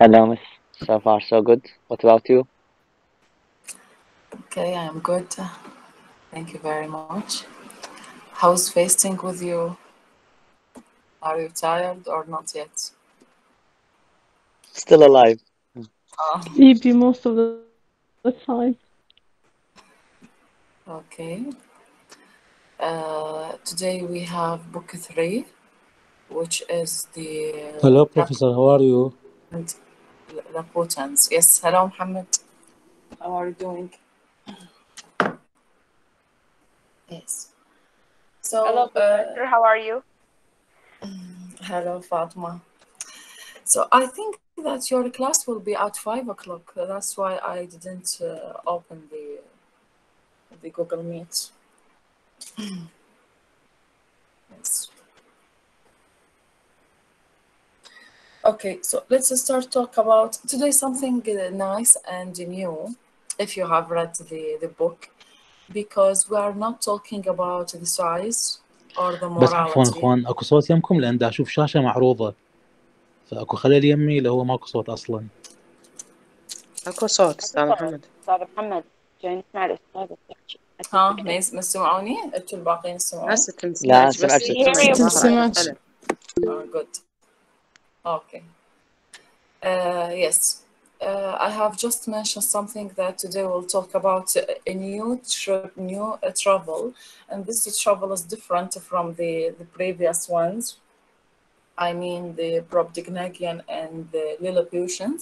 Hello, miss. So far, so good. What about you? Okay, I'm good. Thank you very much. How's fasting with you? Are you tired or not yet? Still alive. Oh, Sleepy most of the time. okay. Today we have book three, which is the Hello, Professor. How are you? and Lapotans. Yes, hello, Muhammad. How are you doing? Yes. Hello, So, Professor. How are you? hello, Fatma. So I think that your class will be at 5 o'clock. That's why I didn't open the Google Meet. Yes. Okay, so let's start talk about today something nice and new. If you have read the book, because we are not talking about the size or the بس عفوا morality. اخوان اكو صوت يمكم لان دا اشوف شاشه معروضه فاكو خلل يمي اللي هو ماكو صوت اصلا. اكو صوت أكو استاذ صوت محمد. أستاذ محمد. جاي نسمع الأستاذة تحكي. ها أتفق. ناس سمعوني؟ انتوا الباقيين سمعوا؟ هسه لا، تنسمعك سمعت بس We hear ست. you, الظاهر Professor. عندك تسمعش. خلل. Good. Okay. Yes. I have just mentioned something that today we'll talk about a new trip, new travel, and this travel is different from the previous ones. I mean the Brobdingnagian and the Lilliputians,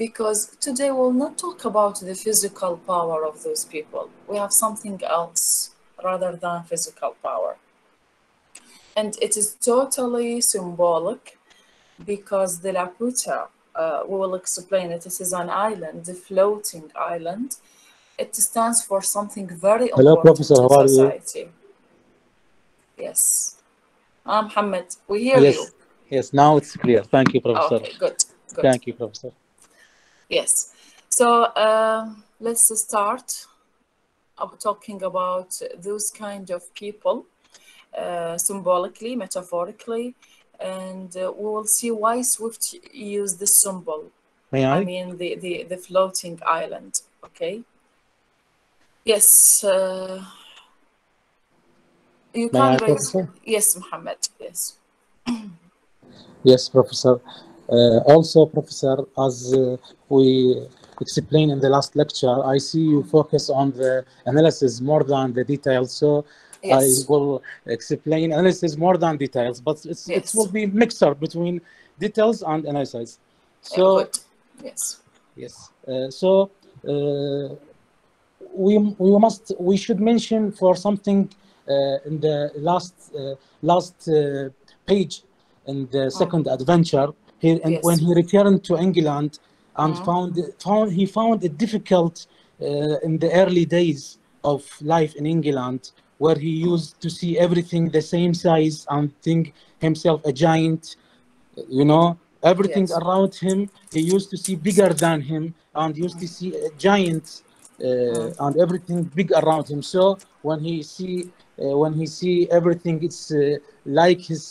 because today we'll not talk about the physical power of those people. We have something else rather than physical power. And it is totally symbolic because the Laputa, we will explain it, it is an island, a floating island. It stands for something very Hello, Professor. important in How are you? society. Yes. Muhammad, we hear Yes, you. yes. Now it's clear. Thank you, Professor. Okay, good, good. Thank you, Professor. Yes. So let's start talking about those kind of people, symbolically, metaphorically, and we will see why Swift used this symbol. May I I? mean the floating island. Okay. Yes. You May can I, raise. Professor? Yes, Muhammad. Yes. Yes, Professor. Also, Professor, as we explained in the last lecture, I see you focus on the analysis more than the details. So I Yes. will explain analysis more than details, but it will Yes. be mixer between details and analysis. So Good. Yes. yes. We should mention for something in the last page in the second adventure here, and when Yes. he returned to England and found it difficult in the early days of life in England, where he used to see everything the same size and think himself a giant, everything Yes. around him he used to see bigger than him and used to see giants and everything big around him. So when he see everything it's like his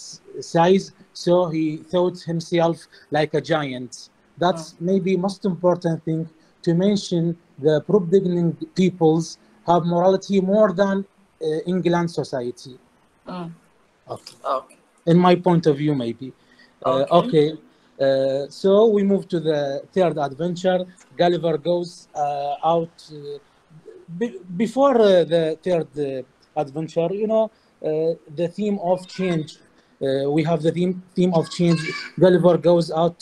size, so he thought himself like a giant. That's maybe most important thing to mention. The pro-beginning peoples have morality more than England society. Okay, Okay. in my point of view, maybe. Okay. Okay, so we move to the third adventure. Gulliver goes out. Before the third adventure, the theme of change. We have the theme of change. Gulliver goes out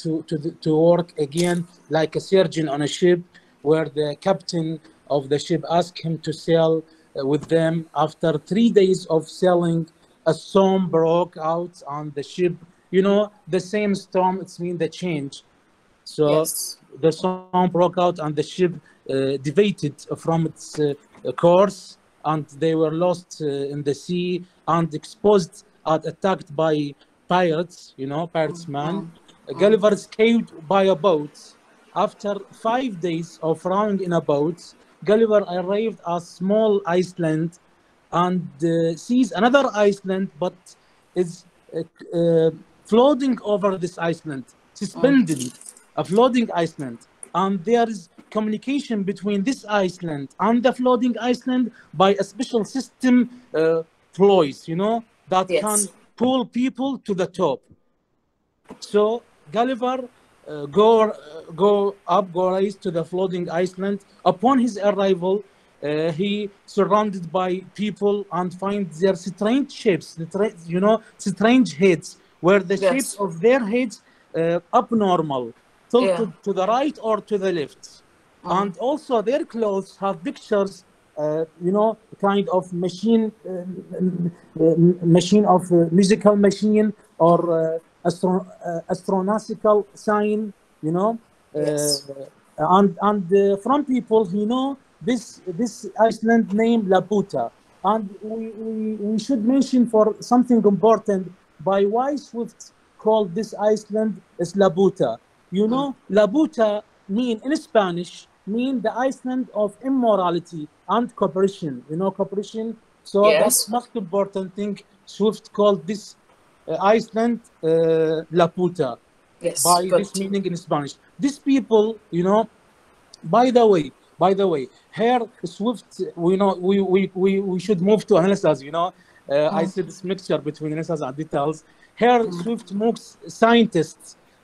to work again like a surgeon on a ship, where the captain of the ship asks him to sail with them. After 3 days of sailing, a storm broke out on the ship. The same storm, it's mean the change. So Yes. the storm broke out and the ship deviated from its course, and they were lost in the sea and exposed and attacked by pirates, pirates man. Gulliver escaped by a boat. After 5 days of rowing in a boat, Gulliver arrived at a small Iceland and sees another Iceland, but is uh, floating over this Iceland, suspended. a floating island, and there is communication between this island and the floating island by a special system, ploys, that can Yes. pull people to the top. So Gulliver go race to the floating island. Upon his arrival, he surrounded by people and finds their strange shapes, strange heads, where the shapes Yes. of their heads abnormal, tilted Yeah. to the right or to the left, and also their clothes have pictures, kind of machine of musical machine or astronomical sign, you know, Yes. and from people who know this Iceland name Laputa, and we should mention for something important by why Swift called this Iceland is Laputa. Laputa mean in Spanish mean the Iceland of immorality and cooperation. Cooperation. So that's Yes. most important thing. Swift called this Iceland Laputa Yes. by Good. this meaning in Spanish. These people, by the way, here Swift, we should move to analysis. I see this mixture between analysis and details. Here Swift moves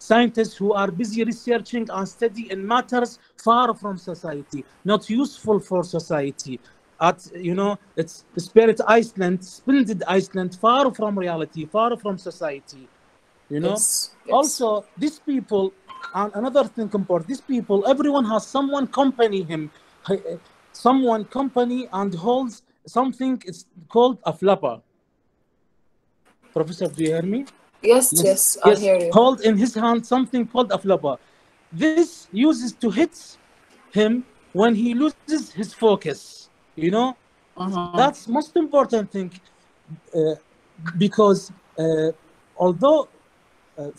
scientists who are busy researching and studying in matters far from society, not useful for society. It's Spirit Iceland, splendid Iceland, far from reality, far from society. Yes. Yes. Also, these people, and another thing important, these people, everyone has someone accompany him, someone company and holds something. It's called a flapper. Professor, do you hear me? Yes. Yes. I Yes. hear you. Hold in his hand something called a flapper. This uses to hit him when he loses his focus. That's most important thing, because although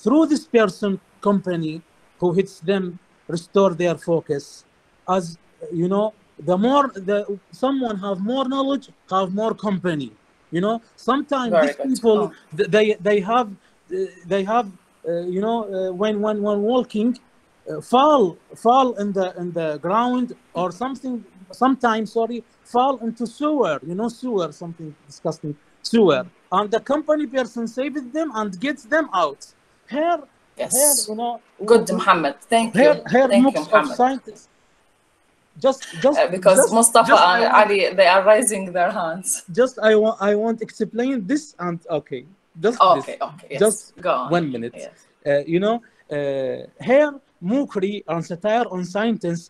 through this person company who hits them restore their focus, as the more someone have more knowledge, have more company. Sometimes Very these good. people they have when walking, fall in the ground or something. Sometimes, sorry, fall into sewer. Sewer, something disgusting, sewer, and the company person saves them and gets them out. Here, Yes. Good, Muhammad. Thank you. Here Thank you, mix of Muhammad. scientists. Because Mustafa and Ali, they are raising their hands. I want explain this and okay. Okay. Yes. Just go on. 1 minute. Yes. Here mockery and satire on scientists,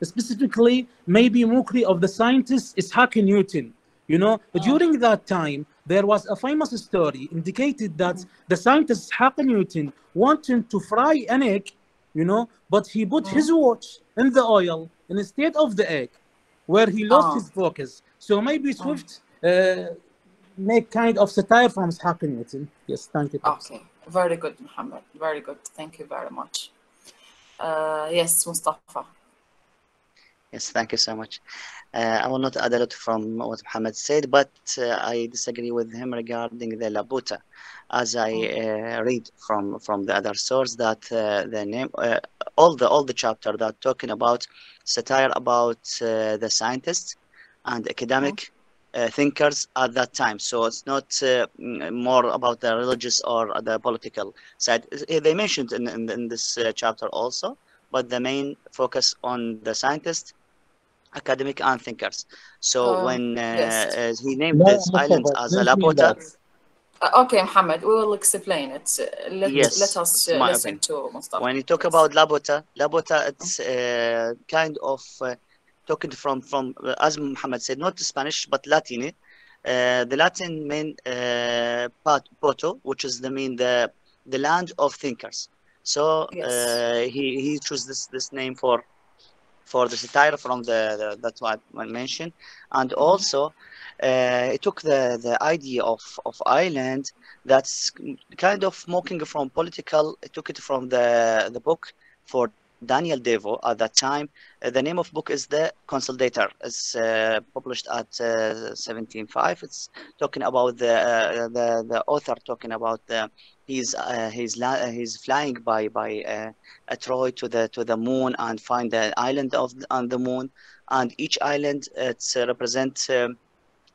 specifically maybe mockery of the scientist Isaac Newton. During that time there was a famous story indicated that the scientist Isaac Newton wanted to fry an egg, but he put his watch in the oil instead of the egg, where he lost his focus. So maybe Swift make kind of satire from Isaac Newton. Yes, thank you. Okay, very good, Muhammad. Very good. Thank you very much. Yes, Mustafa. Yes, thank you so much. I will not add a lot from what Muhammad said, but I disagree with him regarding the Laputa, as I read from the other source that the name, all the chapter that talking about satire about the scientists and academic thinkers at that time. So it's not more about the religious or the political side. They mentioned in this chapter also, but the main focus on the scientists, academic and thinkers. So when he named this island as a Laputa. Okay, Muhammad, we will explain it. Let us listen to Mustafa. When you talk about Laputa, it's kind of talking from as Muhammad said, not Spanish but Latin. The Latin mean poto, which is the land of thinkers. So he chose this name for the satire from that's what I mentioned, and also it took the idea of island that's kind of mocking from political. It took it from the book for Daniel Devo at that time. The name of book is The Consolidator. It's published at 1705. It's talking about the author talking about he's flying by a Troy to the moon and find the island on the moon, and each island it's represents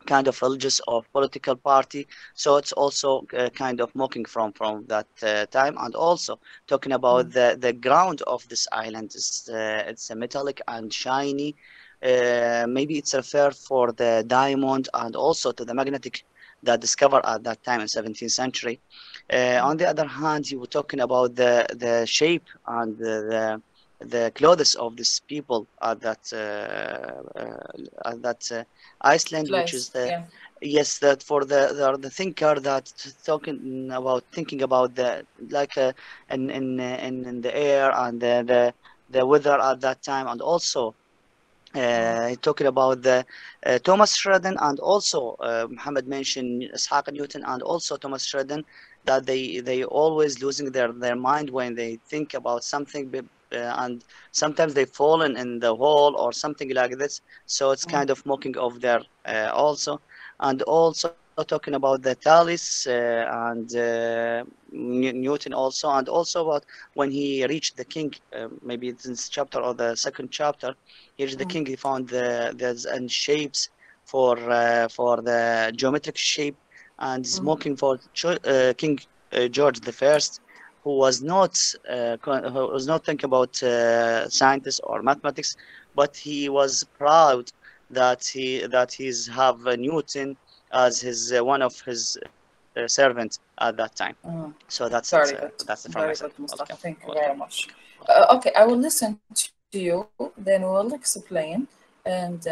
kind of religious or political party. So it's also kind of mocking from that time, and also talking about the ground of this island is it's a metallic and shiny. Maybe it's referred for the diamond and also to the magnetic that discovered at that time in 17th century. On the other hand, you were talking about the shape and the clothes of these people at that Iceland, which is the yes, that for the thinker that thinking about the like in the air and the weather at that time, and also talking about the Thomas Sheridan, and also Muhammad mentioned Ishaq Newton and also Thomas Sheridan, that they always losing their mind when they think about something, and sometimes they fall in the hole or something like this. So it's kind of mocking of their also, and also talking about the Thales and Newton also, and also about when he reached the king, maybe it's in this chapter or the second chapter. Here's the king. He found there's and shapes for the geometric shape, and is mocking for King George the First, who was not thinking about scientists or mathematics, but he was proud that he's have Newton as his one of his servants at that time. So that's very it. good. That's it from Very myself. good, Mustafa. Okay. Thank you very much. Okay, I will listen to you, then we'll explain, and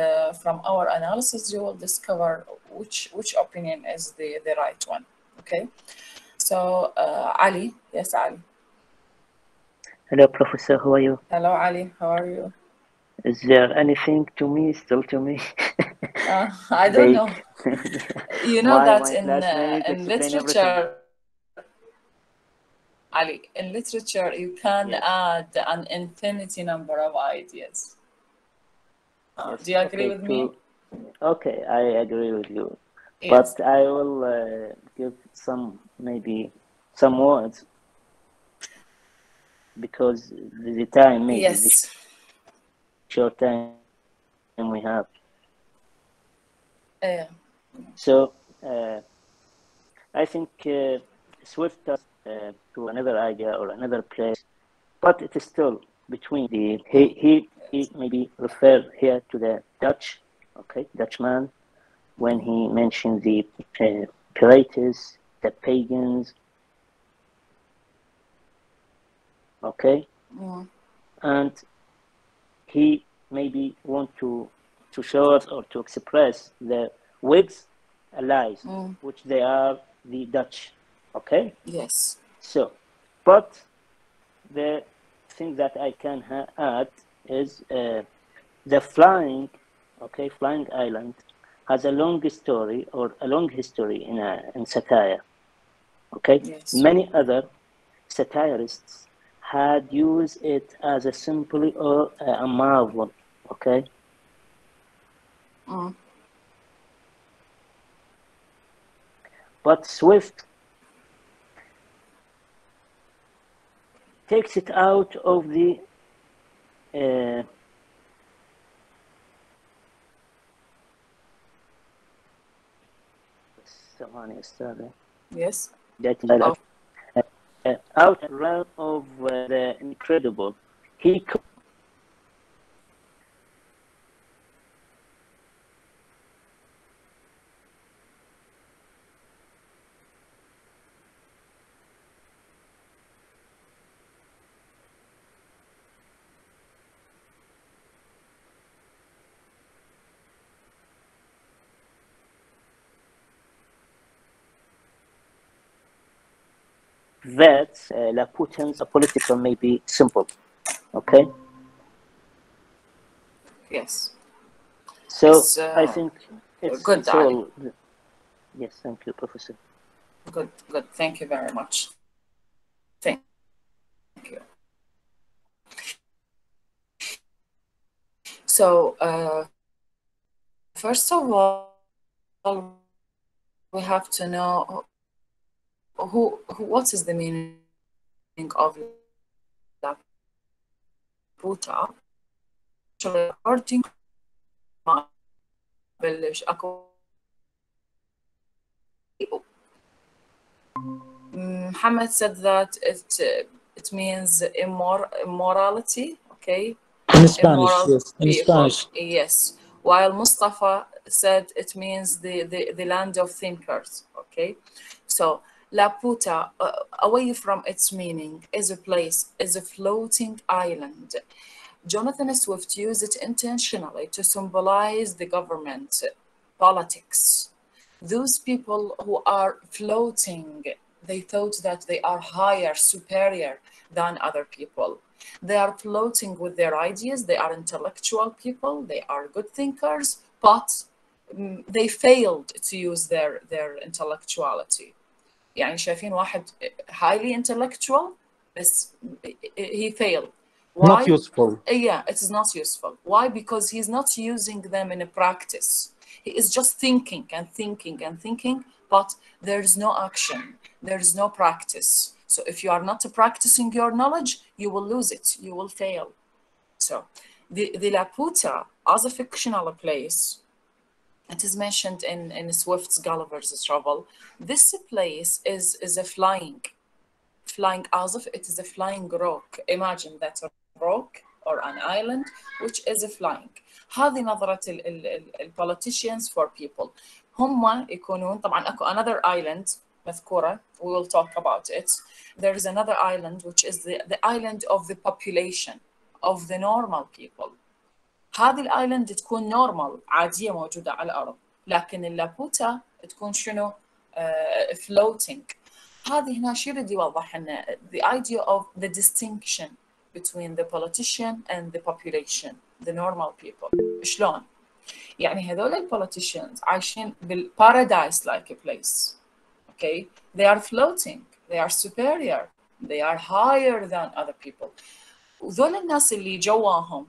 from our analysis, you will discover which opinion is the right one. Okay. So Ali, yes, Ali. Hello, Professor. How are you? Hello, Ali. How are you? Is there anything to me still to me? I don't know. You know that in literature, Ali, in literature, you can add an infinity number of ideas. Yes. Do you agree with me? Okay, I agree with you. Yes. But I will give some words because the time, maybe the short time we have. So I think Swift does to another idea or another place, but it is still between the he maybe referred here to the Dutchman, when he mentioned the pirates, the pagans, and he maybe want to show us or to express the Whigs allies, which they are the Dutch. Yes. So, but the thing that I can add is the flying island has a long history in satire. Yes. Many other satirists had used it as a simply or a marvel. But Swift takes it out of the yes. Out of the realm of the incredible. He that Laputin's political may be simple. Yes. So I think it's good. It's all. Yes, thank you, Professor. Good. Thank you very much. Thank you. So first of all, we have to know what is the meaning of Laputa. According Muhammad said that it means immorality, okay? In Spanish, Immoral yes. In people. Spanish. Yes. While Mustafa said it means the land of thinkers, okay? So Laputa, away from its meaning, is a place, is a floating island. Jonathan Swift used it intentionally to symbolize the government, politics. Those people who are floating, they thought that they are higher, superior than other people. They are floating with their ideas, they are intellectual people, they are good thinkers, but they failed to use their intellectuality. يعني شايفين واحد highly intellectual بس he failed. Why? Not useful. Yeah, it is not useful. Why? Because he's not using them in a practice. He is just thinking and thinking and thinking, but there is no action. There is no practice. So if you are not practicing your knowledge, you will lose it. You will fail. So the Laputa, as a fictional place, it is mentioned in Swift's Gulliver's Travel. This place is a flying as if it is a flying rock. Imagine that a rock or an island which is flying. هذه نظرة politicians for people. هم يكونون طبعا اكو another island مذكورة, we will talk about it. There is another island which is the island of the population, of the normal people. هذه الايلاند تكون نورمال عادية موجودة على الأرض, لكن اللابوتا تكون شنو floating. هذه هنا شو يريد يوضح لنا the idea of the distinction between the politician and the population, the normal people. شلون؟ يعني هذول politicians عايشين paradise like a place. Okay, they are floating, they are superior, they are higher than other people. وذول الناس اللي جواهم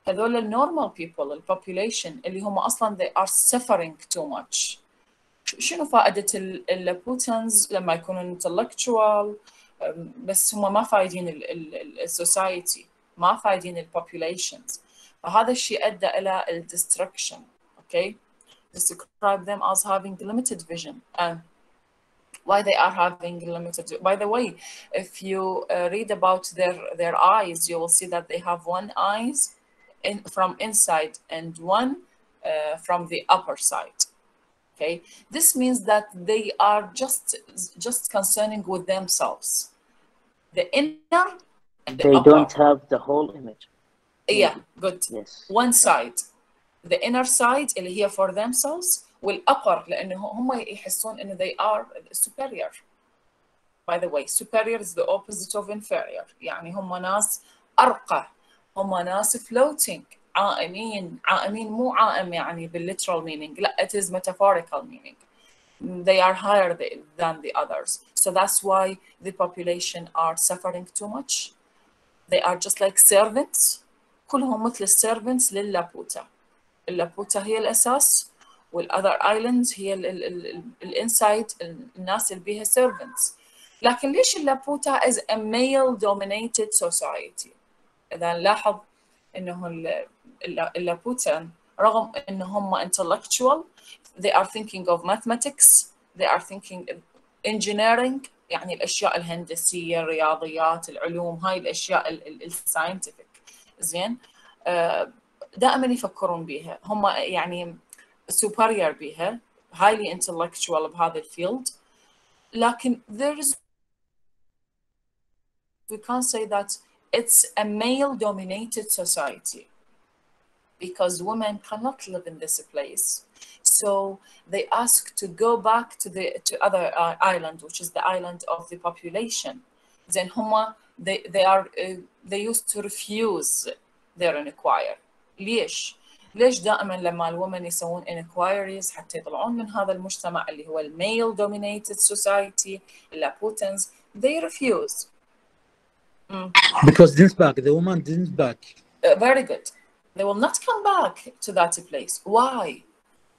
هذول normal people, population اللي هم أصلاً they are suffering too much. شنو فائدة اللابوتانز لما يكونوا intellectual بس هم ما فايدين السوسايتي, ما فايدين البوبوليشنز, فهذا الشيء أدى إلى الdestruction. Okay, describe them as having limited vision. And why they are having limited, by the way, if you read about their eyes, you will see that they have one eyes from inside and one from the upper side. Okay, this means that they are just concerning with themselves, the inner and the They upper. don't have the whole image. Yeah, good. Yes. One side, the inner side اللي هي for themselves, والupper لأنه هم يحسون إنه they are superior. By the way, superior is the opposite of inferior. يعني هم ناس أرقى, هم ناس floating, عائمين مو عائم يعني بالliteral meaning, لا, it is metaphorical meaning. They are higher than the others. So that's why the population are suffering too much. They are just like servants. كلهم مثل servants لللابوتا. اللابوتا هي الأساس, والother islands هي الانسايد, الناس اللي بيها servants. لكن ليش اللابوتا is a male dominated society؟ إذا نلاحظ إنه اللابوتان رغم إنهم intellectual, they are thinking of mathematics, they are thinking engineering, يعني الأشياء الهندسية, الرياضيات, العلوم, هاي الأشياء الساينتفك. زين, دائما يفكرون بيها, هم يعني superior بيها, highly intellectual بهذا الفيلد. لكن we can't say that it's a male dominated society because women cannot live in this place. So they ask to go back to other island, which is the island of the population. Then هما they used to refuse their inquiry. ليش دائما لما الwomen يسوون inquiries حتى يطلعون من هذا المجتمع اللي هو male dominated society, Laputans, they refuse. Because didn't back, the woman didn't back. Very good. They will not come back to that place. Why?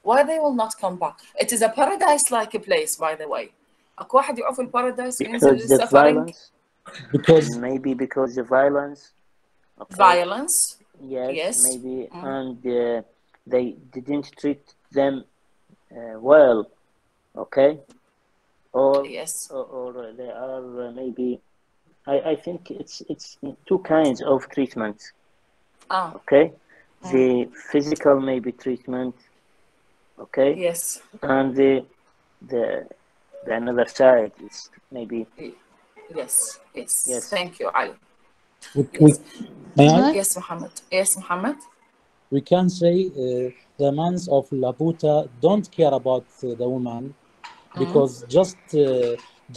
Why they will not come back? It is a paradise-like place, by the way. أكو واحد يقف في البارادايس وينزل Because the للسفرنج. violence, Because maybe because the violence, okay, Violence. yes, Yes. maybe, and they didn't treat them well, okay, or Yes. or they are maybe, I think it's two kinds of treatment, Ah. okay, the physical maybe treatment, okay, Yes. and the another side is maybe, Yes. Yes. yes. Thank you, Ali. we, may I? Yes, Muhammad. Yes, Muhammad. We can say the men of Laputa don't care about the woman because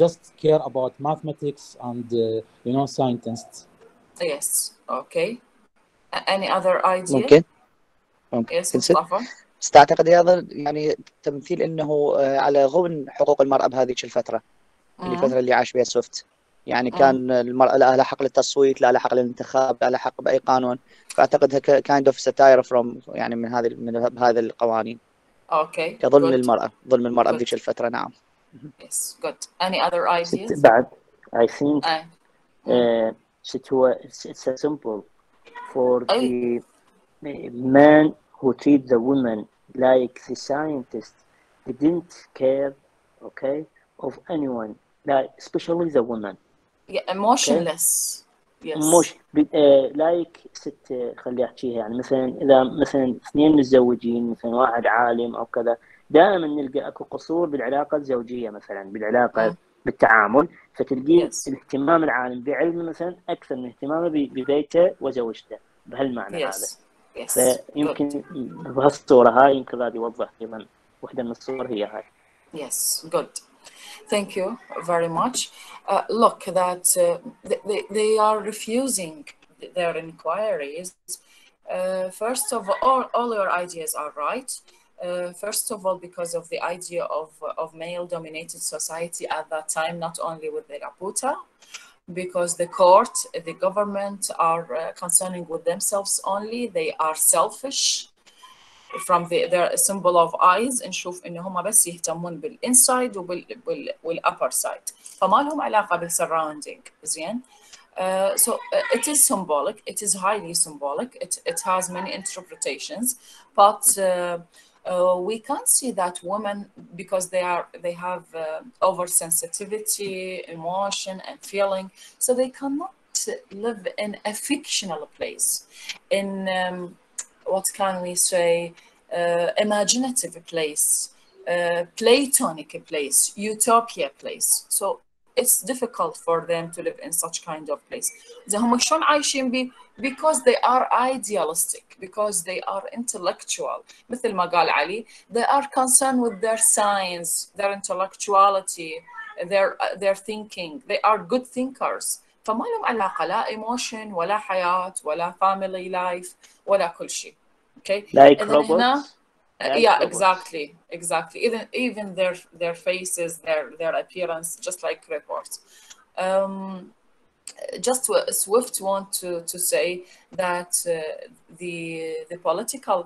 just care about mathematics and scientists. Yes. Okay. Any other idea? ممكن Yes, تنسد. Mustafa. بس تعتقد هذا يعني تمثيل انه على غبن حقوق المرأة بهذيك الفترة، الفترة اللي عاش بها سويفت، يعني كان المرأة لها حق للتصويت، لها حق للانتخاب، لها حق بأي قانون، فأعتقد kind of satire from يعني من هذه القوانين. Okay. كظلم Good. للمرأة، ظلم المرأة Good. بذيك الفترة. نعم. Yes. Good. Any other ideas? بعد I think it's a simple for the man who treat the woman like the scientist. They didn't care, okay, of anyone, like especially the woman. Yeah, emotionless. Yes. مش لايك ست خلي احكيها، يعني مثلا اذا مثلا اثنين متزوجين، مثلا واحد عالم او كذا، دائما نلقى اكو قصور بالعلاقه الزوجيه، مثلا بالعلاقه بالتعامل، فتلقين الاهتمام العالم بعلمه مثلا اكثر من اهتمامه ببيته وزوجته، بهالمعنى هذا. فيمكن بهالصوره هاي يمكن هذا يوضح ايضا واحده من الصور هي هاي. Yes, good. Thank you very much. Look, that they are refusing their inquiries. First of all your ideas are right. First of all, because of the idea of male-dominated society at that time, not only with the Laputa, because the court, the government are concerning with themselves only. They are selfish. From their symbol of eyes نشوف إن هم بس يهتمون بالإنسايد والupper side، فما لهم علاقة بالsurrounding. زين. So it is symbolic. It is highly symbolic. It has many interpretations, but we can't see that women, because they have oversensitivity, emotion, and feeling, so they cannot live in a fictional place, in what can we say, imaginative place, Platonic place, utopia place. So it's difficult for them to live in such kind of place. هم شلون عايشين because they are idealistic, because they are intellectual. مثل ما قال علي, they are concerned with their science, their intellectuality, their thinking. They are good thinkers. فما لهم علاقة لا emotion ولا حياة ولا family life ولا كل شيء. Okay. Like and robots. هنا, like yeah, robots. exactly. Even their faces, their appearance, just like robots. Just Swift want to say that the political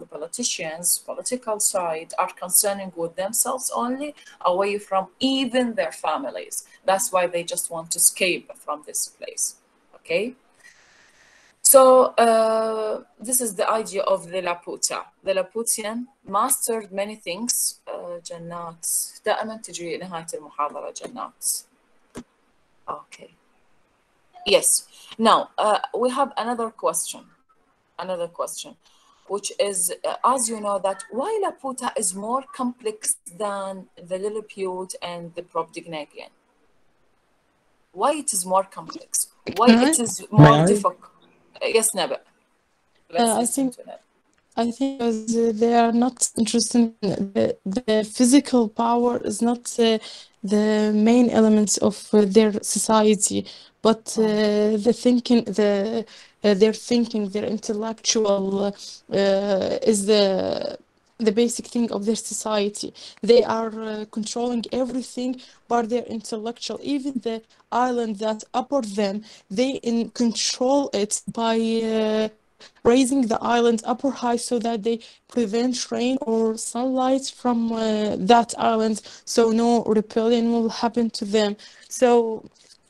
side are concerning with themselves only, away from even their families. That's why they just want to escape from this place. Okay. So this is the idea of the Laputa. The Laputian mastered many things. جنات دائما تجي نهاية المحاضرة جنات. Okay. Yes. Now we have another question, which is, as you know, that why Laputa is more complex than the Lilliput and the Brobdingnagian. Why it is more complex? Why it is more difficult? Yes, Naba. Let's listen to that. I think because they are not interested in the physical power is not the main elements of their society, but the thinking, their thinking, their intellectual is the basic thing of their society. They are controlling everything but their intellectual. Even the island that upper them, they control it by raising the island upper high so that they prevent rain or sunlight from that island, so no rebellion will happen to them. So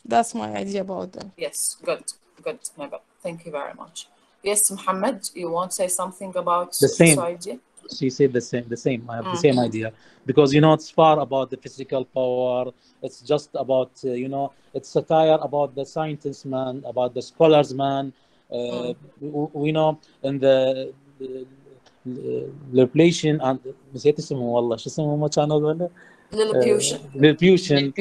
that's my idea about them. Yes, good, Naba. Thank you very much. Yes, Muhammad, you want to say something about The this same. idea? She said the same. I have the same idea because it's far about the physical power. It's just about it's satire about the scientist man, about the scholars man. We know in the relation and نسيت اسمه والله شو اسمه ما كان ولا Lilliputian. Lilliputian,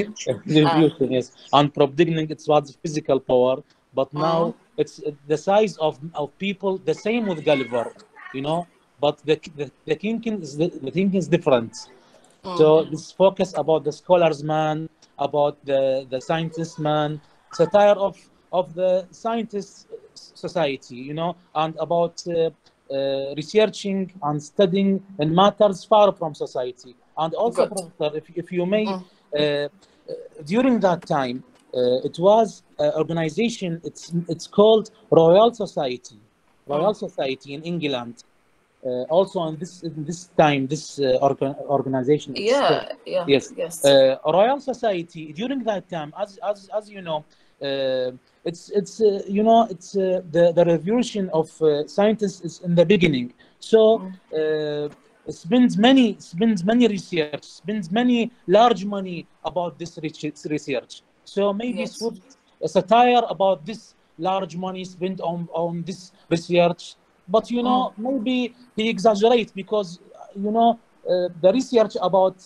Lilliputian, yes, and predicting it was physical power, but now it's the size of people the same with Gulliver, but the thinking is different. So this focus about the scholars man, about the scientist man, satire of the scientist society, and about researching and studying in matters far from society. And also, Good. Professor, if you may, during that time, it was organization. It's called Royal Society, in England. Also in this time, this organization. Yes. Royal Society during that time, as you know, it's the revolution of scientists is in the beginning. So spends many research, spends many large money about this research. So maybe Swift a satire about this large money spent on this research. But maybe he exaggerates because the research about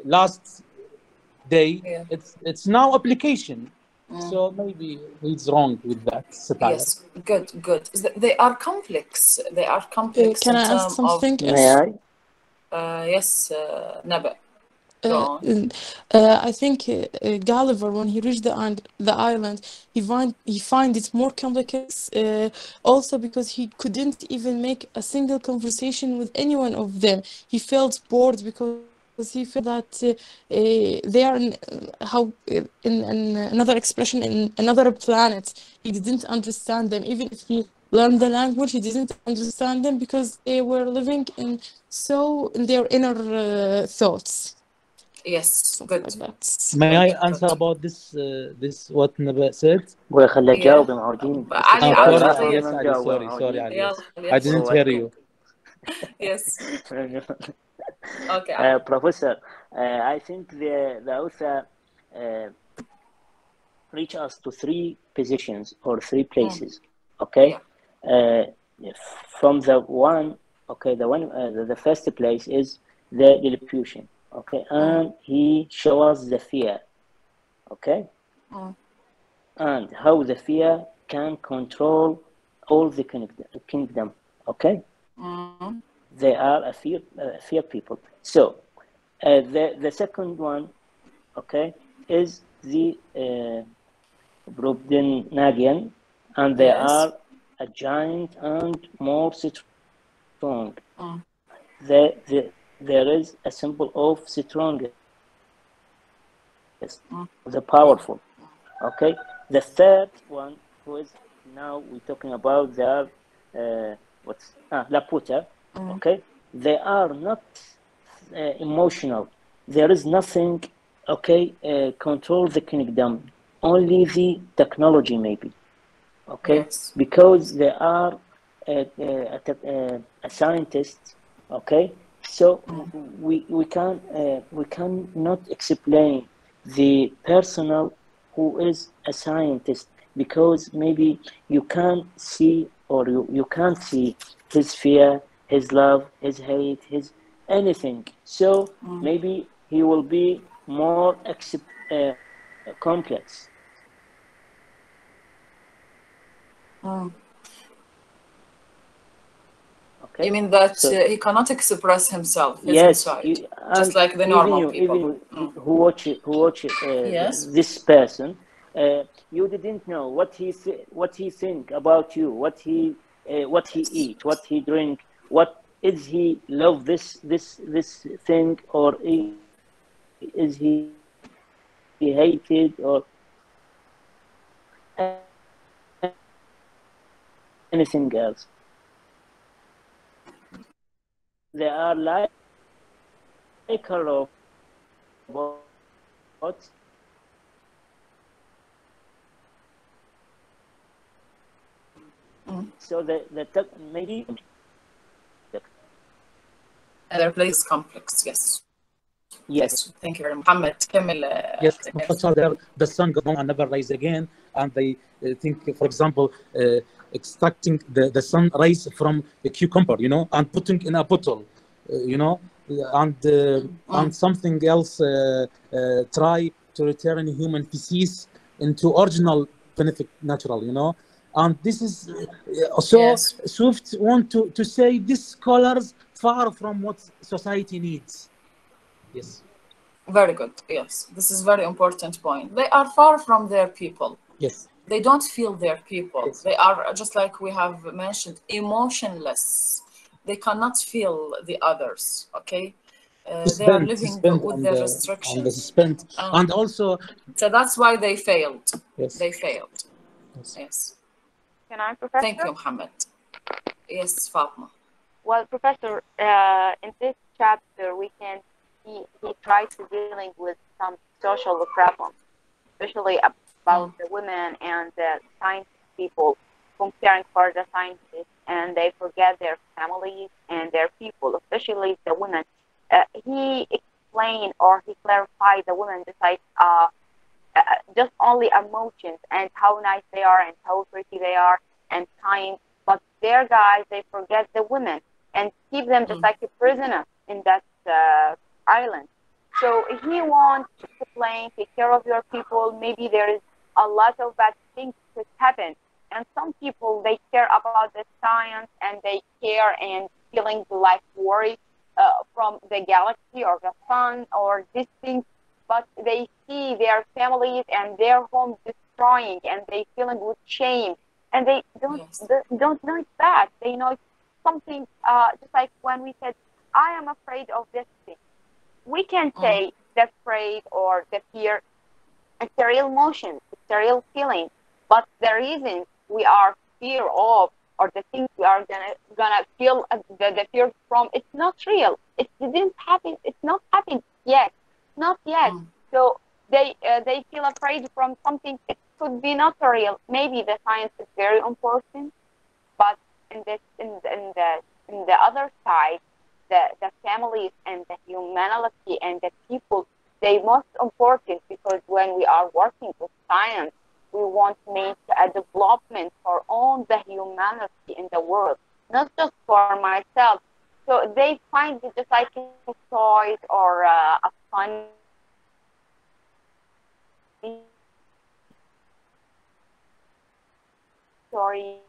last day it's now application. So maybe he's wrong with that satire. Yes, good. They are complex. Can I ask something? May I? Yes, Naba. I think Gulliver, when he reached the island, he find it more complicated. Also because he couldn't even make a single conversation with any one of them. He felt bored because he felt that they are in another expression in another planet. He didn't understand them. Even if he learned the language, he didn't understand them because they were living in their inner thoughts. Yes, good. May I answer about this what Naba said? وخليه يجاوب يا معوجين. Sorry, Ali. I didn't hear you. Yes. Okay. Professor, I think the author reach us to three positions or three places. Okay. From the one, the first place is the Lilliputian. Okay, and he shows us the fear, okay, and how the fear can control all the kingdom, okay. They are a fear people. So the second one, okay, is the Brobdingnagian, and they are a giant and more strong. There is a symbol of strongest, the powerful. Okay. The third one, who is now we're talking about, they are Laputa. Okay. They are not emotional. There is nothing. Okay. Control the kingdom. Only the technology, maybe. Okay. Because they are a scientist. Okay. So we cannot explain the personal who is a scientist because maybe you can't see or you can't see his fear, his love, his hate, his anything. So maybe he will be more complex. Okay. You mean that he cannot express himself, his inside, just like the normal people. Even who watch this person, you didn't know what he think about you, what he eat, what he drink, what is he love this thing, or is he hated, or anything else. They are like a robots. So maybe their place complex. Yes. yes. Thank you very much. Muhammad, كمل. Yes, Professor, the sun goes down and never rise again, and they think, for example, extracting the sun rays from a cucumber, you know, and putting in a bottle, you know, and something else. Try to return human feces into original benefic natural, you know, and this is so Yes. Swift want to say these scholars far from what society needs. Yes. Very good. Yes, this is very important point. They are far from their people. Yes. They don't feel their people. Yes. They are, just like we have mentioned, emotionless. They cannot feel the others. Okay, they are living with their restrictions. And also, so that's why they failed. Yes. They failed. Yes. Can I, Professor? Thank you, Mohammed. Yes, Fatma. Well, Professor, in this chapter, we can see he tried to dealing with some social problems, especially about the women and the science people comparing for the scientists, and they forget their families and their people, especially the women. He explained or he clarified the women besides just only emotions and how nice they are and how pretty they are and kind, but their guys, they forget the women and keep them just like a prisoner in that island. So he wants to explain, take care of your people. Maybe there is a lot of bad things that happen. And some people, they care about the science and they care and feeling like worry from the galaxy or the sun or these things. But they see their families and their homes destroying and they feeling with shame. And they don't know it's bad. They know it's something just like when we said, I am afraid of this thing. We can say the afraid or the fear, it's a real emotion, it's a real feeling. But the reason we are fear of or the things we are gonna feel the fear from, it's not real. It didn't happen. It's not happened yet. Not yet. So they feel afraid from something. It could be not real. Maybe the science is very important, but in the other side, the families and the humanity and the people, they most important, because when we are working with science, we want to make a development for all the humanity in the world, not just for myself. So they find it just like toys or a fun story.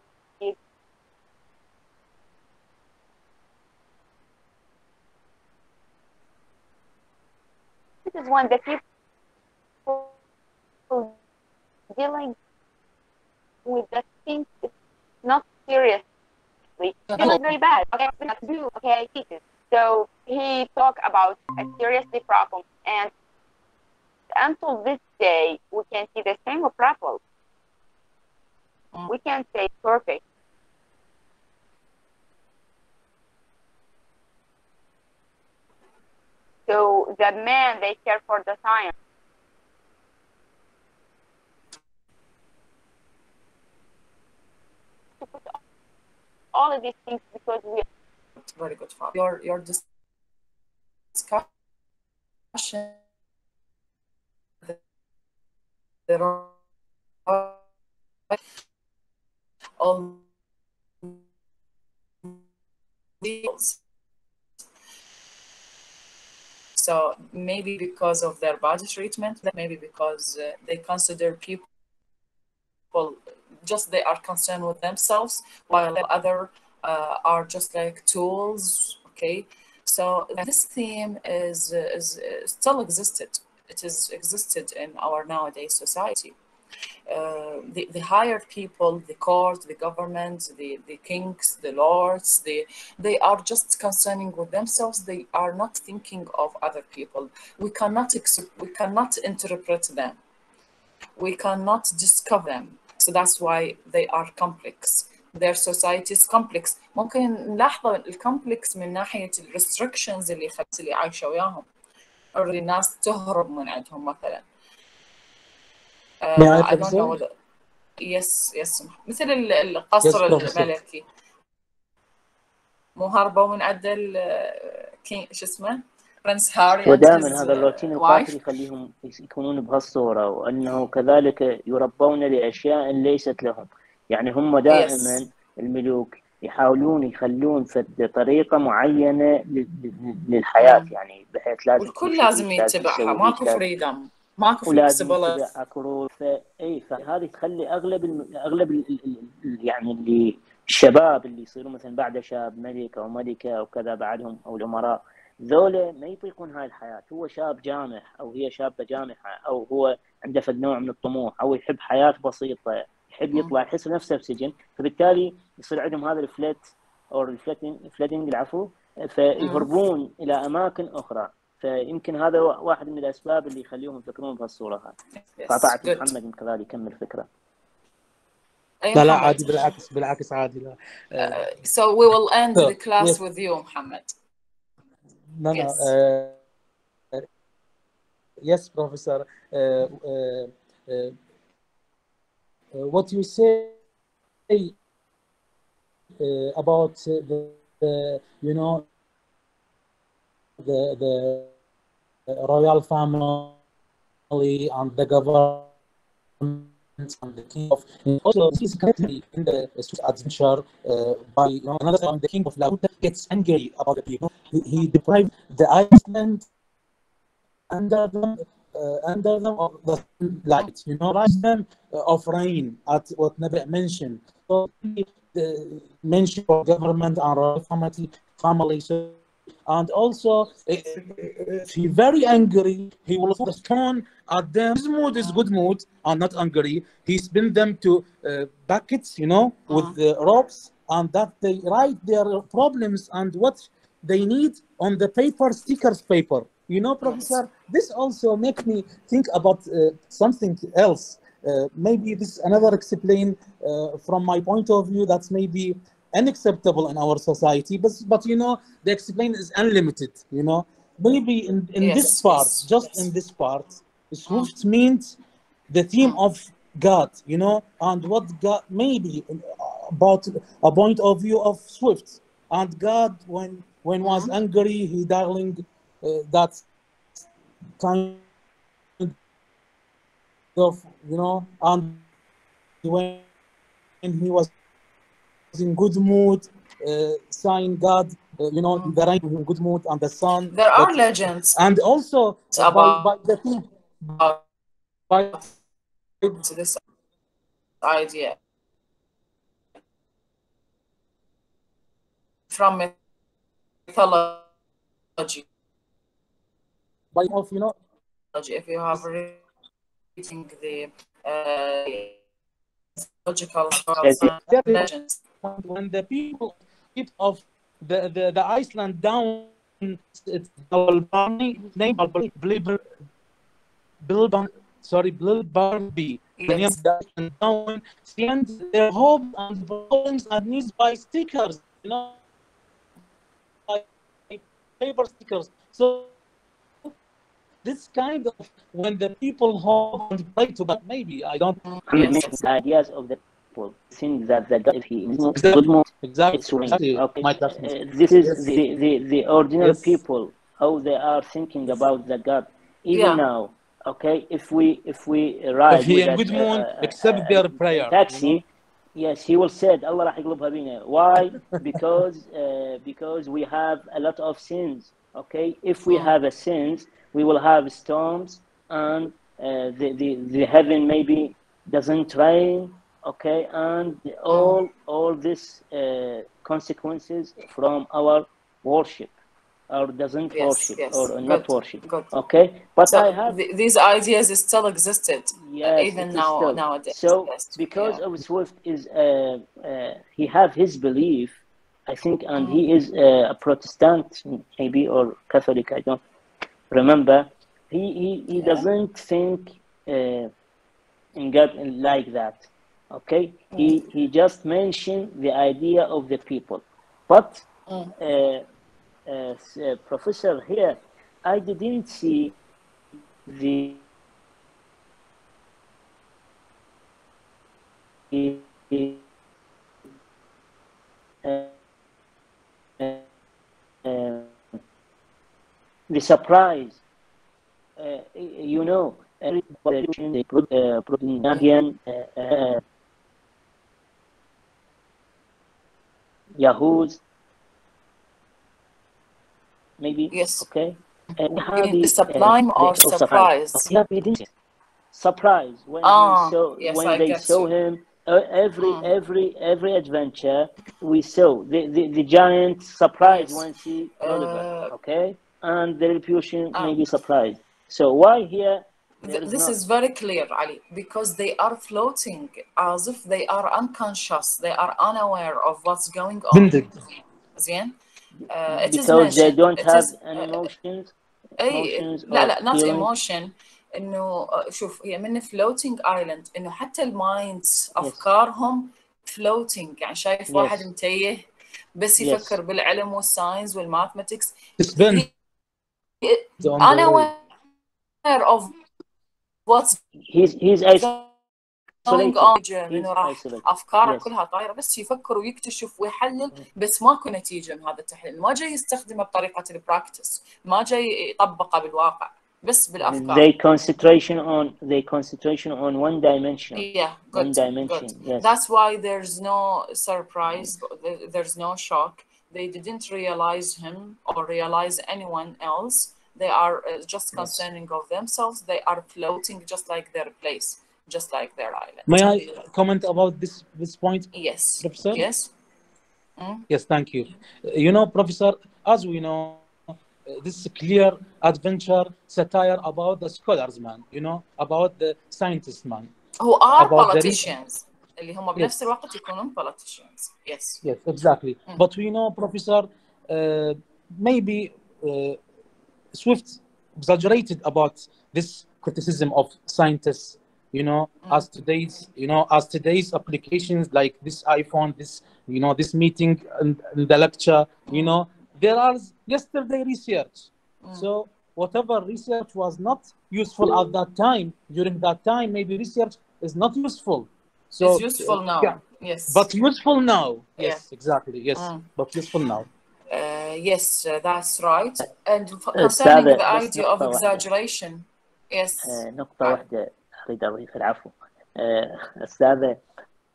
This is when the people dealing with the things not seriously. It was very bad. Okay, do okay. So he talked about a seriously problem, and until this day, we can see the same problem. We can't say perfect. So the men, they care for the science. To put all of these things because we. Very good, Father. Your discussion. All deals. So maybe because of their body treatment, maybe because they consider people just they are concerned with themselves, while other are just like tools. Okay, so this theme is still existed. It is existed in our nowadays society. The higher people, the court, the government, the kings, the lords, they are just concerning with themselves. They are not thinking of other people. We cannot interpret them. We cannot discover them. So that's why they are complex. their societies complex. ممكن نلاحظ الكومبلكس من ناحية الريستريكشنز اللي عايشة وياهم، أو الناس تهرب من عندهم مثلا. May I I don't know professor? whether yes مثل القصر Yes, professor. الملكي، مو هربوا من عند شو اسمه برنس هاري and ودائما his هذا الروتين wife. القاتل يخليهم يكونون بهالصورة، وأنه كذلك يربون لأشياء ليست لهم. يعني هم دائما Yes. الملوك يحاولون يخلون في طريقة معينة للحياة، يعني بحيث لازم والكل تمشي لازم ليش، لازم يتبعها، تسوي ماكو ليش، فريدم، ماكو ولازم flexibility. يتبع أكرول. فهذه تخلي أغلب يعني اللي الشباب اللي يصيرون مثلا بعد شاب ملك أو ملكة أو كذا بعدهم، أو الأمراء، ذولا ما يطيقون هاي الحياة. هو شاب جامح أو هي شابة جامحة، أو هو عنده فد نوع من الطموح، أو يحب حياة بسيطة، يحب يطلع، يحس نفسه بسجن، فبالتالي يصير عندهم هذا الفلت أو الفلتنج العفو، فيهربون إلى أماكن أخرى. فيمكن هذا واحد من الأسباب اللي يخليهم يفكرون بهالصورة هذه. فأعطيت محمد من كذلك يكمل فكرة. لا لا عادي، بالعكس عادي. لا. So we will end the class yes. with you, Muhammad. No, yes. Yes, Professor. What you say about the you know the royal family and the government and the king of also this is currently in the adventure by another time the king of Laputa gets angry about the people. He deprived the island under them of the light, rise them of rain at what Nabi mentioned. So mention of government and royal family. So, and also, if he's very angry, he will throw the stone at them. His mood is good mood and not angry. He spin them to buckets, with the ropes, and that they write their problems and what they need on the paper, stickers paper. Professor, this also makes me think about something else. Maybe this is another explain from my point of view that's maybe unacceptable in our society, but the explain is unlimited. Maybe in Yes, this part, yes. in this part, Swift means the theme of God, and what God, maybe about a point of view of Swift, and God when was angry, he darling that kind of, and when he was in good mood, sign God, the rain in good mood, and the sun. There are legends, and also by the thing, by this idea from mythology. By of if you have reading the logical legends. When the people of the Iceland down, it's Bilbarby. Yes. Down, send their hopes and problems and needs by stickers, by paper stickers. So this kind of when the people hope and pray to God, maybe I don't. The ideas of the people think that the God, if he is in good mood, exactly. it's rain. Okay. This is the ordinary people, how they are thinking about the God even now. Okay, if we ride with a good mood, accept their prayer. Taxi, yes, he will say, Allah راح يقلبها بينا. Why? Because we have a lot of sins. Okay, if we have a sins, we will have storms, and the heaven maybe doesn't rain. Okay, and all this consequences from our worship, or doesn't worship, or not worship. Okay, but so I have these ideas still existed, even nowadays. So because of Swift is he have his belief, I think, and he is a Protestant maybe, or Catholic, I don't remember. He doesn't think in God like that. Okay, he just mentioned the idea of the people, but professor here, I didn't see the the surprise. You know, the Proteinian Yahoos, maybe. Yes. Okay. We You have mean the sublime or surprise? Okay, we didn't surprise when Yes, I they get saw you. him. Every adventure we saw the giant surprise Yes. when see Gulliver. Okay, and the Lilliputian maybe surprised. So why here? This is very clear, Ali, because they are floating as if they are unconscious. They are unaware of what's going on. Binded. زين. It is because they mentioned. don't It have is any emotions. لا or لا not feeling. emotion. انه شوف هي من floating island انه حتى المايندز افكارهم floating، يعني شايف واحد متيه بس يفكر بالعلم والساينس والماثماتكس. unaware of what's he's going on. انه راح افكاره كلها طايره بس يفكر ويكتشف ويحلل بس ماكو نتيجه من هذا التحليل، ما جاي يستخدمه بطريقه البراكتس، ما جاي يطبقه بالواقع بس بالافكار. They concentration on one dimension. Yeah, good. One dimension. Good. Yes. That's why there's no surprise. There's no shock. They didn't realize him or realize anyone else. They are just concerning of themselves. They are floating just like their place, just like their island. May I comment about this point? Yes. Professor? Yes. Yes, thank you. You know, Professor, as we know, this is a clear adventure satire about the scholars, man. You know, about the scientists, man. Who are politicians. اللي هم بنفس الوقت يكونون politicians. Yes. Yes, exactly. But we know, Professor, maybe Swift exaggerated about this criticism of scientists. You know, as today's applications like this iPhone, this meeting and the lecture. You know, there are yesterday research. So whatever research was not useful at that time, during that time, maybe research is not useful. So it's useful now. Yeah. Yes. But useful now. Yes, exactly. Yes, but useful now. Yes, that's right. And concerning the idea of exaggeration. Yes. نقطة واحدة أريد أضيف، العفو. أستاذة,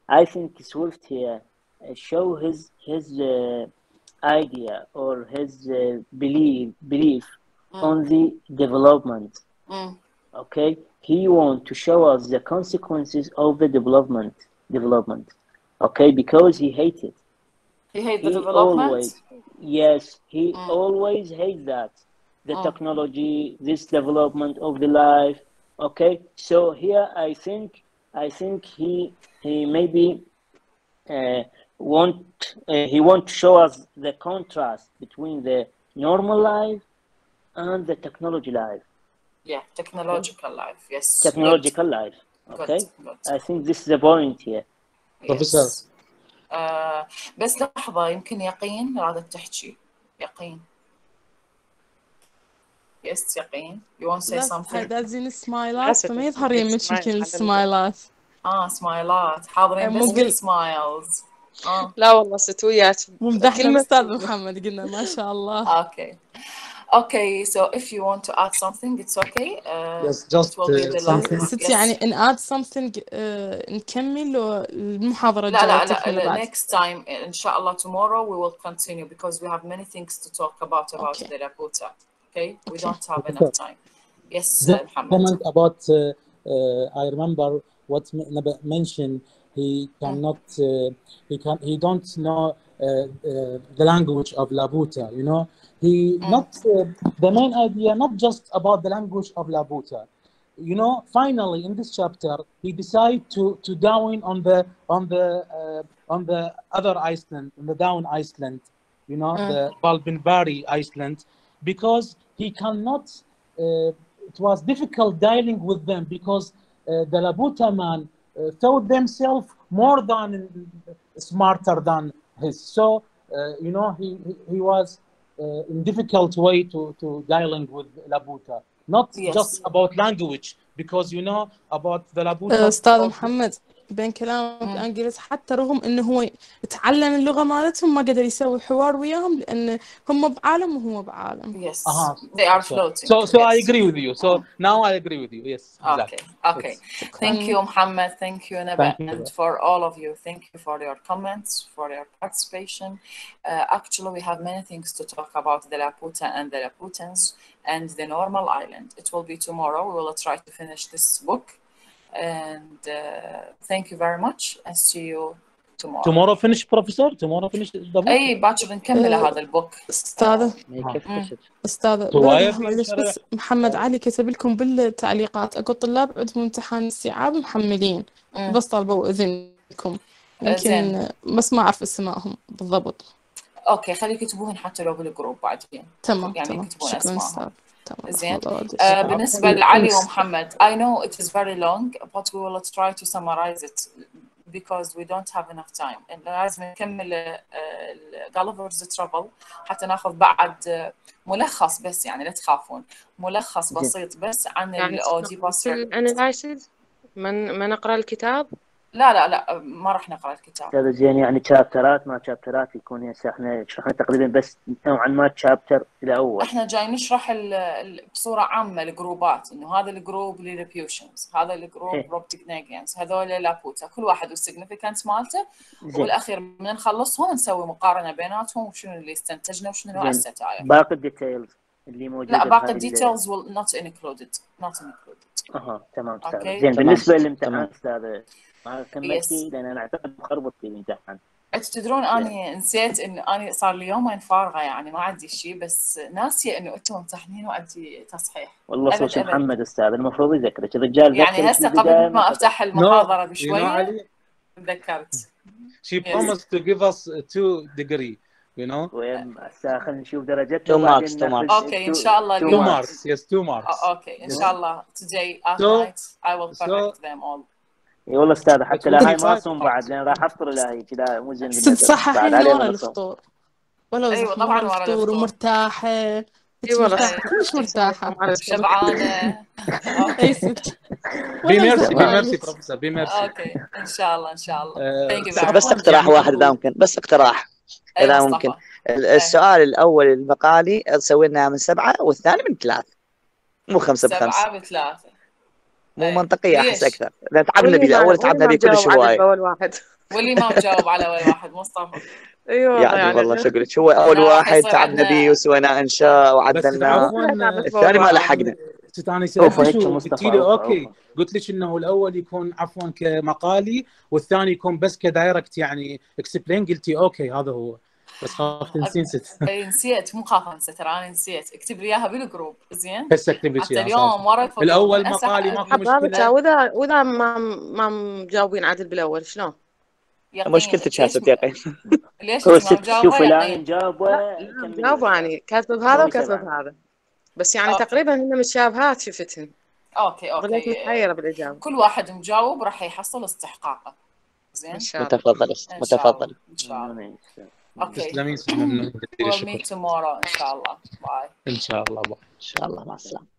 I think Swift here show his idea or his belief on the development. Okay, he want to show us the consequences of the development. Okay, because he hated. He hates the development. Always hates that the technology, this development of the life. Okay, so here I think he maybe want to show us the contrast between the normal life and the technology life. Yeah, technological life. Yes. Technological life. Okay. Good. I think this is the point here. Professor. بس لحظة، يمكن يقين رادت تحكي. يقين. Yes, يقين. You want to say something? دازين السمايلات فما يظهر يمك يمكن السمايلات. سمايلات حاضرين بس بالسمايلز. لا والله ست وياك. مو مدحنا أستاذ محمد، قلنا ما شاء الله. Okay, so if you want to add something, it's okay. Yes, just something. ست يعني in add something نكمل المحاضرة الجاية. لا, next time إن شاء الله tomorrow we will continue because we have many things to talk about the Laputa. Okay, we don't have enough time. Yes, Muhammad. Comment about I remember what Naba mentioned. He cannot. He don't know the language of Laputa. You know, he not the main idea. Not just about the language of Laputa. You know, finally in this chapter, he decided to down on the other Iceland, on the down Iceland. You know, the Balbinbari Iceland, because he cannot. It was difficult dealing with them because the Laputa man thought themselves more than smarter than his. So you know, he was in difficult way to dealing with Labuta. Not Yes. just about language, because you know about the Labuta. أستاذ محمد بين كلامك الانجليز، حتى رغم انه هو تعلم اللغة مالتهم ما قدر يسوي حوار وياهم لان هم بعالم وهو بعالم. Yes, they are floating. So I agree with you. So now I agree with you. Yes. Exactly. Okay. Thank you, Mohammed. Thank you, Naba, and for all of you. Thank you for your comments, for your participation. Actually, we have many things to talk about the Laputa and the Laputans and the normal island. It will be tomorrow. We will try to finish this book. And thank you very much, and see you tomorrow. Tomorrow finish, Professor? Tomorrow finish the book? أي باكر نكمل هذا البوك. أستاذ بس محمد علي كتب لكم بالتعليقات أكو طلاب عندهم امتحان استيعاب محملين بس طلبوا إذنكم يمكن بس ما أعرف اسمائهم بالضبط. أوكي خلي يكتبوهن حتى لو بالجروب بعدين. تمام يعني تمام. يكتبون شكرا اسمائهم. أستاذ. زين. بالنسبة لعلي ومحمد I know it is very long but we will try to summarize it because we don't have enough time. لازم نكمل Gulliver's Travel حتى ناخذ بعد ملخص بس، يعني لا تخافون، ملخص بسيط بس عن يعني الأوديبوس. الاناليسيس ما نقرأ الكتاب؟ لا ما راح نقرأ الكتاب. هذا زين، يعني شابترات ما شابترات يكون هسه احنا شرحنا تقريبا بس نوعا ما شابتر الى اول. احنا جاي نشرح بصورة عامة الجروبات، انه هذا الجروب للبيوشنز، هذا الجروب روبتيكنيجيانز، هذول لابوتا، كل واحد والسيجنيفيكانس مالته، وبالاخير من نخلصهم نسوي مقارنة بيناتهم وشنو اللي استنتجنا وشنو الستاير. باقي الديتيلز اللي موجودة لا باقي الديتيلز will not included. تمام استاذ. زين بالنسبة للامتحان استاذ ما كملتي لان انا اعتقد خربط في الامتحان. تدرون اني نسيت انه انا صار لي يومين فارغه، يعني ما عندي شيء، بس ناسيه انه انتم ممتحنين وعندي تصحيح. والله صوت محمد استاذ المفروض يذكرك الرجال. يعني هسه قبل ما افتح المحاضره بشويه تذكرت. She promised to give us 2 degree, you know. وين هسه خلينا نشوف درجته 2 marks. اوكي ان شاء الله 2 marks. Yes 2 marks. اوكي ان شاء الله today at night I will correct them all. اي والله استاذ حتى لا هاي ما اصوم بعد لان راح افطر لا هي كذا مو زين. تصححين ورا الفطور ولا ايوه طبعا ورا الفطور ومرتاحه. اي والله كلش مرتاحه شبعانه. اي ست. بميرسي بروفيسور بميرسي. اوكي ان شاء الله بس اقتراح واحد اذا ممكن، بس اقتراح اذا ممكن. السؤال الاول المقالي تسوي لنا من 7 والثاني من 3 مو 5 ب5. 7 ب3 مو منطقية. أحس أكثر. إذا تعبنا به الأول تعبنا به كل شوي. واللي ما مجاوب على أول واحد مصطفى. أيوة يعني والله شو قلت هو أول واحد تعبنا به وسوينا إنشاء وعدلنا، الثاني ما لحقنا. أنا قلت لي أوكي، قلت لك إنه الأول يكون عفوا كمقالي والثاني يكون بس كدايركت يعني إكسبلين. قلتي أوكي هذا هو، بس خافت نسيت. نسيت مو خاف انسى، ترى انا نسيت. اكتب لي اياها بالجروب. زين بس اكتب لك اياها اليوم ورا الفطور. الاول مقالي ماكو مشكله. واذا ما مجاوبين عدل بالاول شلون؟ مشكلتك يا ست يقين. ليش ما مجاوبه؟ شوف فلان جاوبه يعني كاتب هذا وكاتب هذا، بس يعني تقريبا هن متشابهات شفتهن. اوكي غليت متحيره بالاجابه. كل واحد مجاوب راح يحصل استحقاقه. زين متفضل ان شاء الله. اوكي تسلمين. we'll meet tomorrow ان شاء الله. باي ان شاء الله. مع السلامه.